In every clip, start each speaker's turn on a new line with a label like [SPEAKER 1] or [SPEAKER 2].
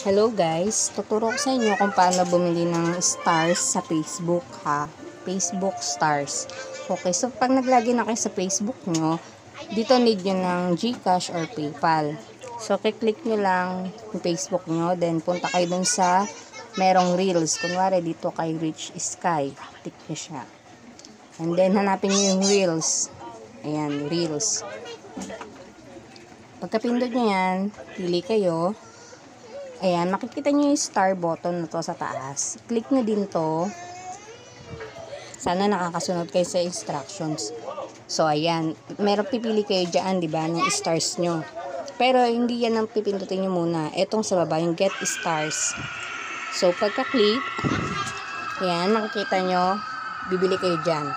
[SPEAKER 1] Hello guys, tuturo ko sa inyo kung paano bumili ng stars sa Facebook ha. Facebook stars. Okay, so pag naglagin na kayo sa Facebook nyo, dito need nyo ng GCash or PayPal. So click nyo lang yung Facebook nyo, then punta kayo dun sa merong Reels. Kunwari dito kay Rich Sky, click nyo siya. And then hanapin nyo yung Reels. Ayan, Reels. Pagkapindot nyo yan, pili kayo. Ayan, makikita nyo yung star button na to sa taas. Click nyo din to. Sana nakakasunod kayo sa instructions. So, ayan. Meron pipili kayo dyan, diba, ng stars nyo. Pero, hindi yan ang pipindutin nyo muna. Etong sa baba, yung get stars. So, pagka-click, ayan, makikita nyo, bibili kayo dyan.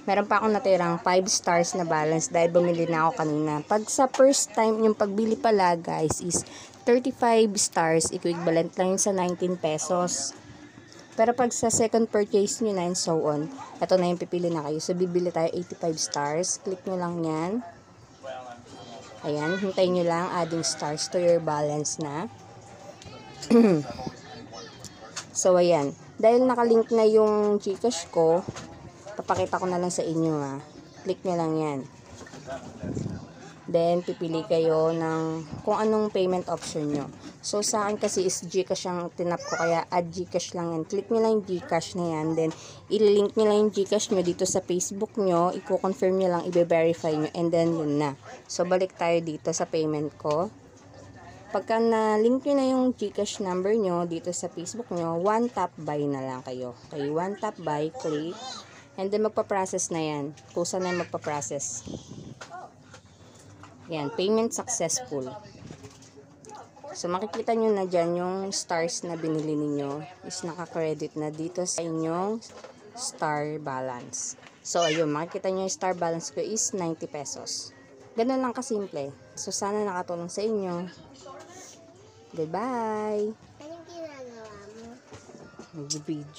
[SPEAKER 1] Meron pa akong natirang 5 stars na balance dahil bumili na ako kanina. Pag sa first time, yung pagbili pala, guys, is 35 stars, equivalent lang yun sa 19 pesos. Pero pag sa second purchase nyo na and so on, ito na yung pipili na kayo. So, bibili tayo 85 stars. Click nyo lang yan. Ayan, hintayin nyo lang adding stars to your balance na. So, ayan. Dahil nakalink na yung GCash ko, papakita ko na lang sa inyo ha. Click nyo lang yan. Then, pipili kayo ng kung anong payment option nyo. So, sa akin kasi is GCash ang tinap ko, kaya add GCash lang yan. Click nyo lang yung GCash na yan. Then, ililink nyo lang yung GCash nyo dito sa Facebook nyo. I-confirm nyo lang, i-verify nyo. And then, yun na. So, balik tayo dito sa payment ko. Pagka na-link nyo na yung GCash number nyo dito sa Facebook nyo, one tap buy na lang kayo. Okay, one tap buy, click. And then, magpa-process na yan. Kusa na yung magpa-process. Yan, payment successful. So, makikita nyo na dyan yung stars na binili ninyo is naka-credit na dito sa inyong star balance. So, ayun, makikita nyo yung star balance ko is 90 pesos. Ganun lang kasimple. So, sana nakatulong sa inyo. Goodbye!
[SPEAKER 2] Anong ginagawa mo?
[SPEAKER 1] Mag-video.